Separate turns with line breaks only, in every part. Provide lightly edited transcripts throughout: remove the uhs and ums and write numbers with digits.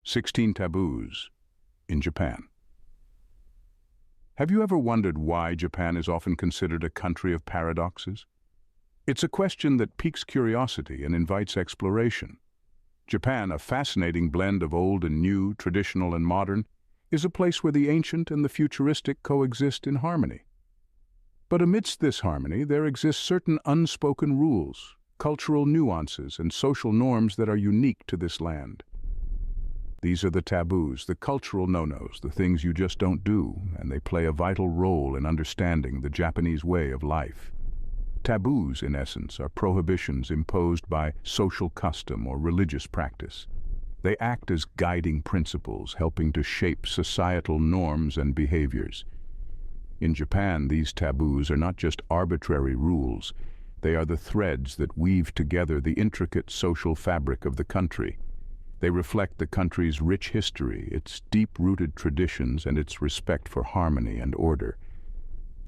16 Taboos in Japan. Have you ever wondered why Japan is often considered a country of paradoxes? It's a question that piques curiosity and invites exploration. Japan, a fascinating blend of old and new, traditional and modern, is a place where the ancient and the futuristic coexist in harmony. But amidst this harmony, there exist certain unspoken rules, cultural nuances, and social norms that are unique to this land. These are the taboos, the cultural no-nos, the things you just don't do, and they play a vital role in understanding the Japanese way of life. Taboos, in essence, are prohibitions imposed by social custom or religious practice. They act as guiding principles, helping to shape societal norms and behaviors. In Japan, these taboos are not just arbitrary rules. They are the threads that weave together the intricate social fabric of the country. They reflect the country's rich history, its deep-rooted traditions, and its respect for harmony and order.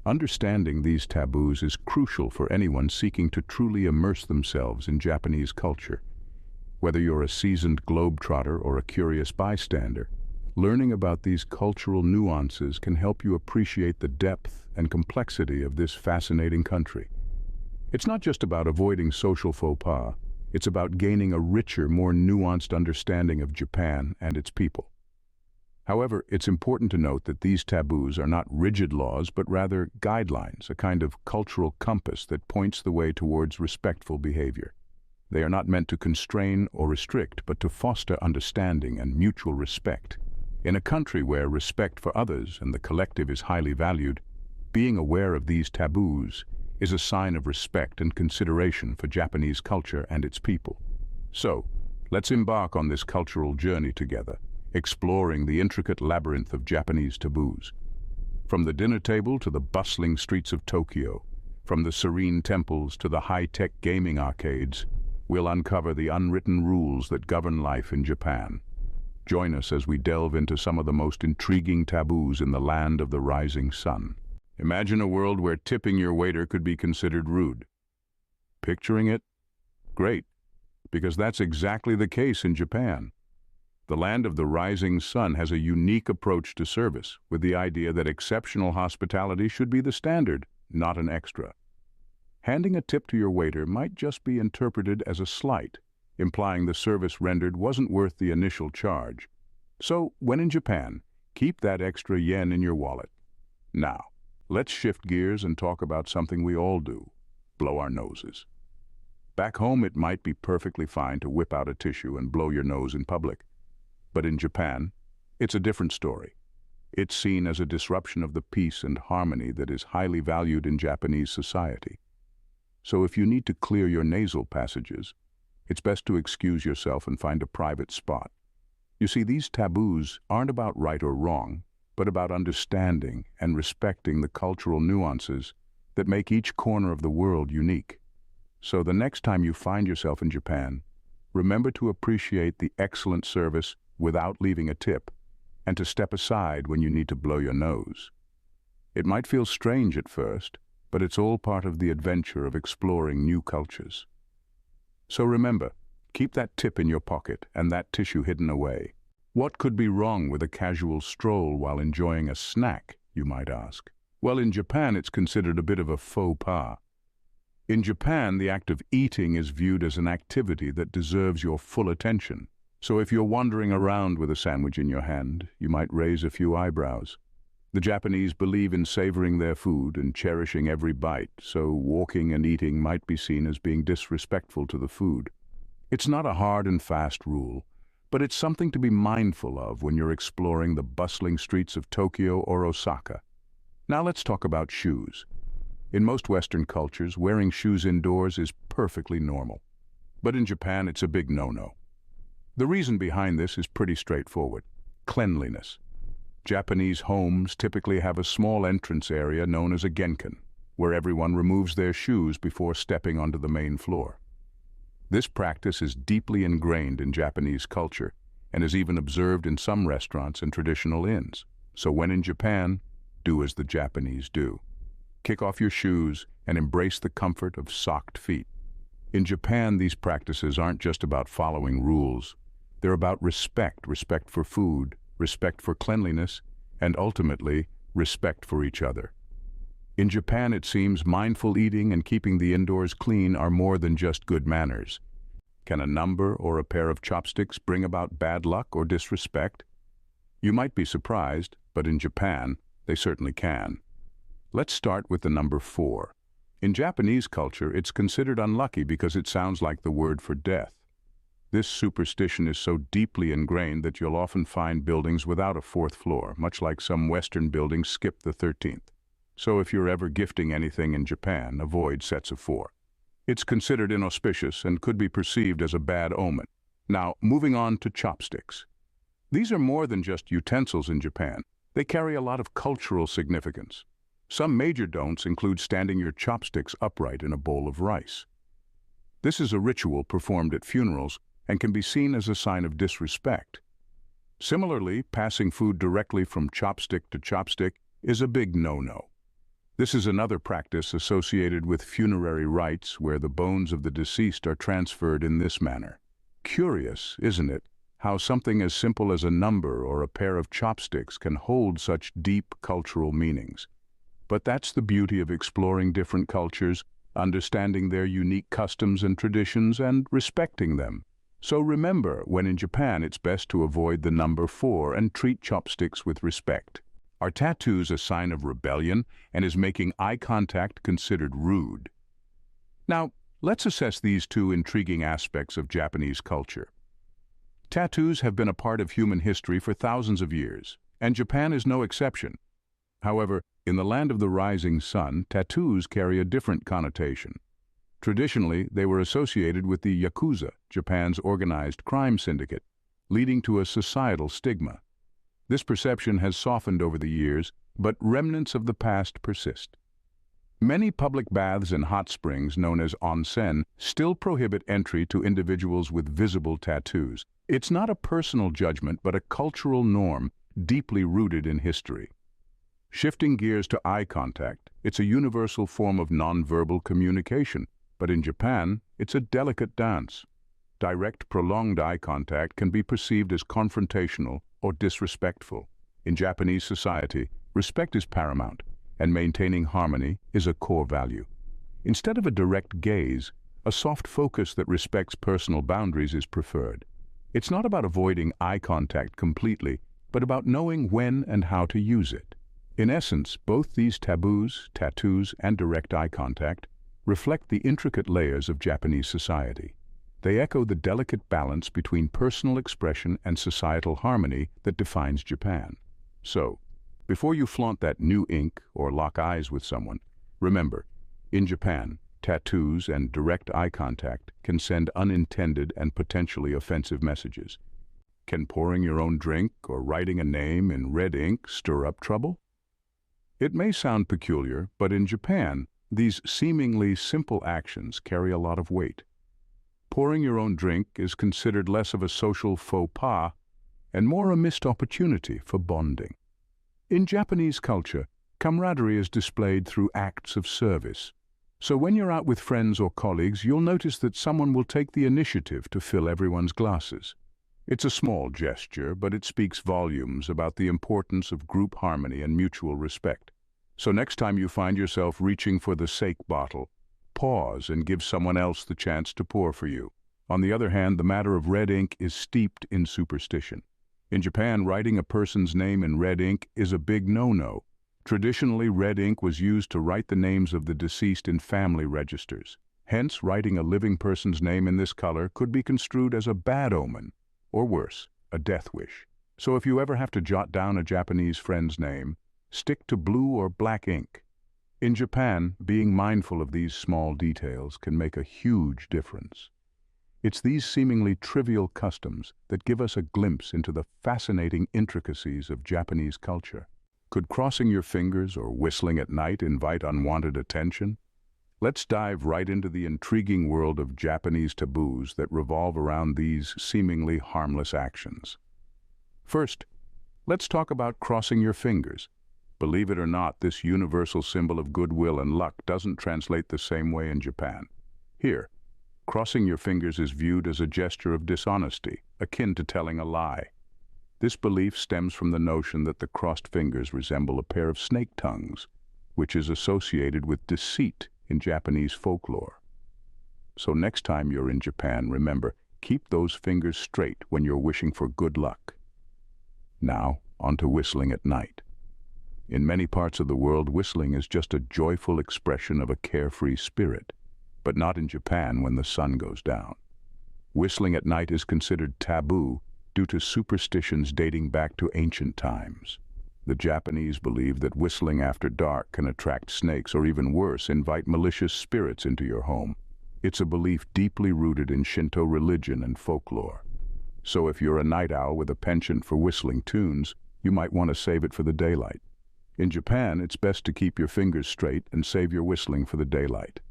Understanding these taboos is crucial for anyone seeking to truly immerse themselves in Japanese culture. Whether you're a seasoned globetrotter or a curious bystander, learning about these cultural nuances can help you appreciate the depth and complexity of this fascinating country. It's not just about avoiding social faux pas. It's about gaining a richer, more nuanced understanding of Japan and its people. However, it's important to note that these taboos are not rigid laws, but rather guidelines, a kind of cultural compass that points the way towards respectful behavior. They are not meant to constrain or restrict, but to foster understanding and mutual respect. In a country where respect for others and the collective is highly valued, being aware of these taboos is a sign of respect and consideration for Japanese culture and its people. So, let's embark on this cultural journey together, exploring the intricate labyrinth of Japanese taboos. From the dinner table to the bustling streets of Tokyo, from the serene temples to the high-tech gaming arcades, we'll uncover the unwritten rules that govern life in Japan. Join us as we delve into some of the most intriguing taboos in the land of the rising sun. Imagine a world where tipping your waiter could be considered rude. Picturing it? Great, because that's exactly the case in Japan. The land of the rising sun has a unique approach to service, with the idea that exceptional hospitality should be the standard, not an extra. Handing a tip to your waiter might just be interpreted as a slight, implying the service rendered wasn't worth the initial charge. So, when in Japan, keep that extra yen in your wallet. Now, let's shift gears and talk about something we all do: blow our noses. Back home, it might be perfectly fine to whip out a tissue and blow your nose in public. But in Japan, it's a different story. It's seen as a disruption of the peace and harmony that is highly valued in Japanese society. So if you need to clear your nasal passages, it's best to excuse yourself and find a private spot. You see, these taboos aren't about right or wrong, but about understanding and respecting the cultural nuances that make each corner of the world unique. So the next time you find yourself in Japan, remember to appreciate the excellent service without leaving a tip, and to step aside when you need to blow your nose. It might feel strange at first, but it's all part of the adventure of exploring new cultures. So remember, keep that tip in your pocket and that tissue hidden away. What could be wrong with a casual stroll while enjoying a snack, you might ask? Well, in Japan, it's considered a bit of a faux pas. In Japan, the act of eating is viewed as an activity that deserves your full attention. So if you're wandering around with a sandwich in your hand, you might raise a few eyebrows. The Japanese believe in savoring their food and cherishing every bite, so walking and eating might be seen as being disrespectful to the food. It's not a hard and fast rule, but it's something to be mindful of when you're exploring the bustling streets of Tokyo or Osaka. Now let's talk about shoes. In most Western cultures, wearing shoes indoors is perfectly normal. But in Japan, it's a big no-no. The reason behind this is pretty straightforward: cleanliness. Japanese homes typically have a small entrance area known as a genkan, where everyone removes their shoes before stepping onto the main floor. This practice is deeply ingrained in Japanese culture and is even observed in some restaurants and traditional inns. So when in Japan, do as the Japanese do. Kick off your shoes and embrace the comfort of socked feet. In Japan, these practices aren't just about following rules. They're about respect, respect for food, respect for cleanliness, and ultimately, respect for each other. In Japan, it seems mindful eating and keeping the indoors clean are more than just good manners. Can a number or a pair of chopsticks bring about bad luck or disrespect? You might be surprised, but in Japan, they certainly can. Let's start with the number 4. In Japanese culture, it's considered unlucky because it sounds like the word for death. This superstition is so deeply ingrained that you'll often find buildings without a 4th floor, much like some Western buildings skip the 13th. So if you're ever gifting anything in Japan, avoid sets of 4. It's considered inauspicious and could be perceived as a bad omen. Now, moving on to chopsticks. These are more than just utensils in Japan. They carry a lot of cultural significance. Some major don'ts include standing your chopsticks upright in a bowl of rice. This is a ritual performed at funerals and can be seen as a sign of disrespect. Similarly, passing food directly from chopstick to chopstick is a big no-no. This is another practice associated with funerary rites where the bones of the deceased are transferred in this manner. Curious, isn't it, how something as simple as a number or a pair of chopsticks can hold such deep cultural meanings. But that's the beauty of exploring different cultures, understanding their unique customs and traditions, and respecting them. So remember, when in Japan, it's best to avoid the number 4 and treat chopsticks with respect. Are tattoos a sign of rebellion, and is making eye contact considered rude? Now, let's assess these two intriguing aspects of Japanese culture. Tattoos have been a part of human history for thousands of years, and Japan is no exception. However, in the land of the rising sun, tattoos carry a different connotation. Traditionally, they were associated with the Yakuza, Japan's organized crime syndicate, leading to a societal stigma. This perception has softened over the years, but remnants of the past persist. Many public baths and hot springs, known as onsen, still prohibit entry to individuals with visible tattoos. It's not a personal judgment, but a cultural norm deeply rooted in history. Shifting gears to eye contact, it's a universal form of nonverbal communication, but in Japan, it's a delicate dance. Direct, prolonged eye contact can be perceived as confrontational or disrespectful. In Japanese society, respect is paramount, and maintaining harmony is a core value. Instead of a direct gaze, a soft focus that respects personal boundaries is preferred. It's not about avoiding eye contact completely, but about knowing when and how to use it. In essence, both these taboos, tattoos, and direct eye contact reflect the intricate layers of Japanese society. They echo the delicate balance between personal expression and societal harmony that defines Japan. So, before you flaunt that new ink or lock eyes with someone, remember, in Japan, tattoos and direct eye contact can send unintended and potentially offensive messages. Can pouring your own drink or writing a name in red ink stir up trouble? It may sound peculiar, but in Japan, these seemingly simple actions carry a lot of weight. Pouring your own drink is considered less of a social faux pas and more a missed opportunity for bonding. In Japanese culture, camaraderie is displayed through acts of service. So when you're out with friends or colleagues, you'll notice that someone will take the initiative to fill everyone's glasses. It's a small gesture, but it speaks volumes about the importance of group harmony and mutual respect. So next time you find yourself reaching for the sake bottle, pause and give someone else the chance to pour for you. On the other hand, the matter of red ink is steeped in superstition. In Japan, writing a person's name in red ink is a big no-no. Traditionally, red ink was used to write the names of the deceased in family registers. Hence, writing a living person's name in this color could be construed as a bad omen, or worse, a death wish. So if you ever have to jot down a Japanese friend's name, stick to blue or black ink. In Japan, being mindful of these small details can make a huge difference. It's these seemingly trivial customs that give us a glimpse into the fascinating intricacies of Japanese culture. Could crossing your fingers or whistling at night invite unwanted attention? Let's dive right into the intriguing world of Japanese taboos that revolve around these seemingly harmless actions. First, let's talk about crossing your fingers. Believe it or not, this universal symbol of goodwill and luck doesn't translate the same way in Japan. Here, Crossing your fingers is viewed as a gesture of dishonesty, akin to telling a lie. This belief stems from the notion that the crossed fingers resemble a pair of snake tongues, which is associated with deceit in Japanese folklore. So next time you're in Japan, remember, keep those fingers straight when you're wishing for good luck. Now, on to whistling at night. In many parts of the world, whistling is just a joyful expression of a carefree spirit, but not in Japan when the sun goes down. Whistling at night is considered taboo due to superstitions dating back to ancient times. The Japanese believe that whistling after dark can attract snakes, or even worse, invite malicious spirits into your home. It's a belief deeply rooted in Shinto religion and folklore. So if you're a night owl with a penchant for whistling tunes, you might want to save it for the daylight. In Japan, it's best to keep your fingers straight and save your whistling for the daylight.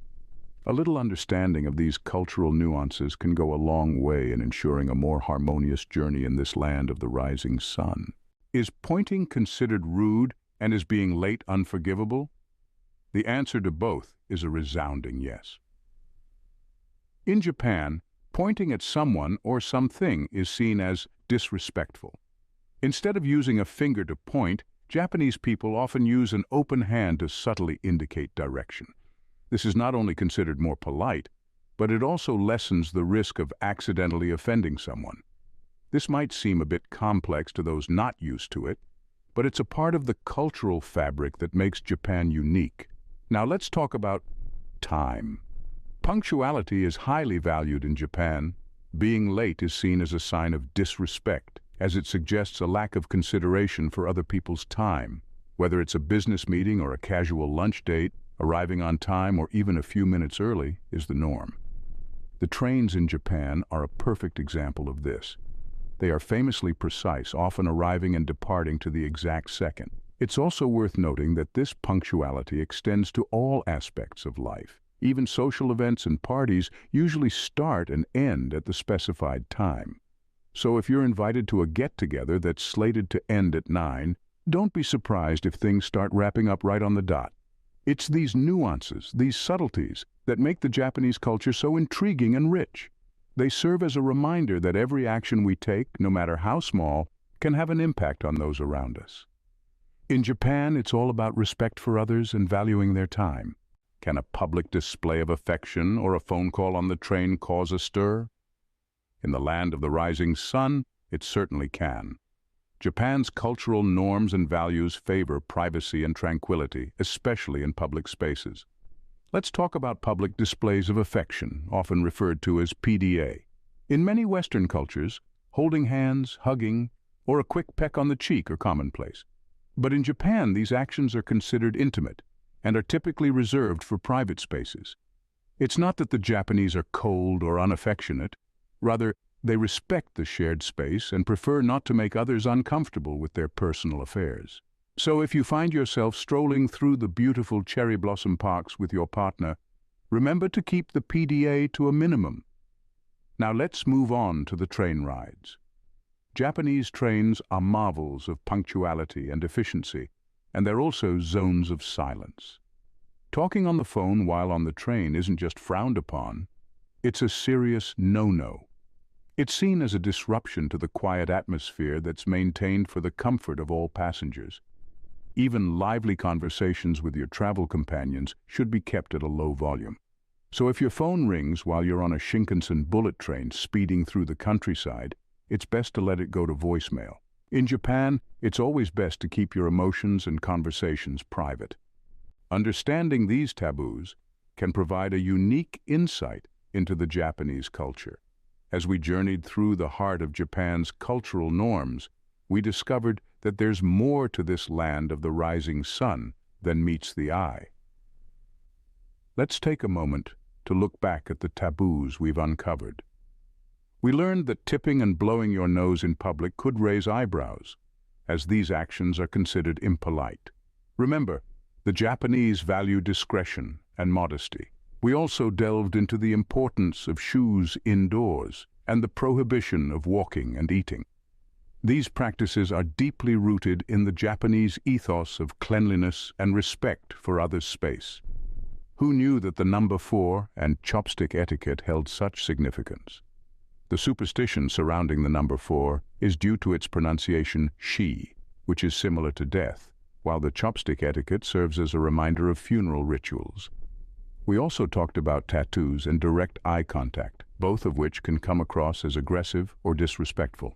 A little understanding of these cultural nuances can go a long way in ensuring a more harmonious journey in this land of the rising sun. Is pointing considered rude, and is being late unforgivable? The answer to both is a resounding yes. In Japan, pointing at someone or something is seen as disrespectful. Instead of using a finger to point, Japanese people often use an open hand to subtly indicate direction. This is not only considered more polite, but it also lessens the risk of accidentally offending someone. This might seem a bit complex to those not used to it, but it's a part of the cultural fabric that makes Japan unique. Now let's talk about time. Punctuality is highly valued in Japan. Being late is seen as a sign of disrespect, as it suggests a lack of consideration for other people's time. Whether it's a business meeting or a casual lunch date, arriving on time or even a few minutes early is the norm. The trains in Japan are a perfect example of this. They are famously precise, often arriving and departing to the exact second. It's also worth noting that this punctuality extends to all aspects of life. Even social events and parties usually start and end at the specified time. So if you're invited to a get-together that's slated to end at 9, don't be surprised if things start wrapping up right on the dot. It's these nuances, these subtleties, that make the Japanese culture so intriguing and rich. They serve as a reminder that every action we take, no matter how small, can have an impact on those around us. In Japan, it's all about respect for others and valuing their time. Can a public display of affection or a phone call on the train cause a stir? In the land of the rising sun, it certainly can. Japan's cultural norms and values favor privacy and tranquility, especially in public spaces. Let's talk about public displays of affection, often referred to as PDA. In many Western cultures, holding hands, hugging, or a quick peck on the cheek are commonplace. But in Japan, these actions are considered intimate and are typically reserved for private spaces. It's not that the Japanese are cold or unaffectionate. Rather, they respect the shared space and prefer not to make others uncomfortable with their personal affairs. So if you find yourself strolling through the beautiful cherry blossom parks with your partner, remember to keep the PDA to a minimum. Now let's move on to the train rides. Japanese trains are marvels of punctuality and efficiency, and they're also zones of silence. Talking on the phone while on the train isn't just frowned upon, it's a serious no-no. It's seen as a disruption to the quiet atmosphere that's maintained for the comfort of all passengers. Even lively conversations with your travel companions should be kept at a low volume. So if your phone rings while you're on a Shinkansen bullet train speeding through the countryside, it's best to let it go to voicemail. In Japan, it's always best to keep your emotions and conversations private. Understanding these taboos can provide a unique insight into the Japanese culture. As we journeyed through the heart of Japan's cultural norms, we discovered that there's more to this land of the rising sun than meets the eye. Let's take a moment to look back at the taboos we've uncovered. We learned that tipping and blowing your nose in public could raise eyebrows, as these actions are considered impolite. Remember, the Japanese value discretion and modesty. We also delved into the importance of shoes indoors and the prohibition of walking and eating. These practices are deeply rooted in the Japanese ethos of cleanliness and respect for others' space. Who knew that the number 4 and chopstick etiquette held such significance? The superstition surrounding the number 4 is due to its pronunciation she, which is similar to death, while the chopstick etiquette serves as a reminder of funeral rituals. We also talked about tattoos and direct eye contact, both of which can come across as aggressive or disrespectful.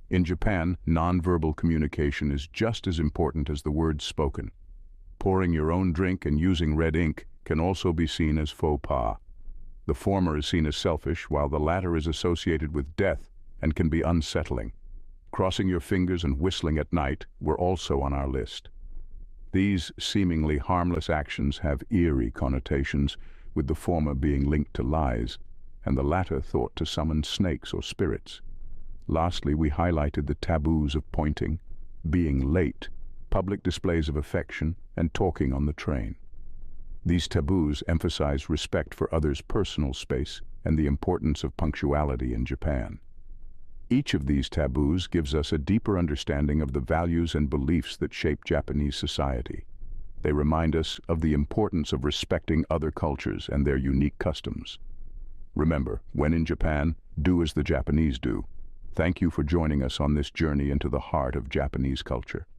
In Japan, nonverbal communication is just as important as the words spoken. Pouring your own drink and using red ink can also be seen as faux pas. The former is seen as selfish, while the latter is associated with death and can be unsettling. Crossing your fingers and whistling at night were also on our list. These seemingly harmless actions have eerie connotations, with the former being linked to lies, and the latter thought to summon snakes or spirits. Lastly, we highlighted the taboos of pointing, being late, public displays of affection, and talking on the train. These taboos emphasize respect for others' personal space and the importance of punctuality in Japan. Each of these taboos gives us a deeper understanding of the values and beliefs that shape Japanese society. They remind us of the importance of respecting other cultures and their unique customs. Remember, when in Japan, do as the Japanese do. Thank you for joining us on this journey into the heart of Japanese culture.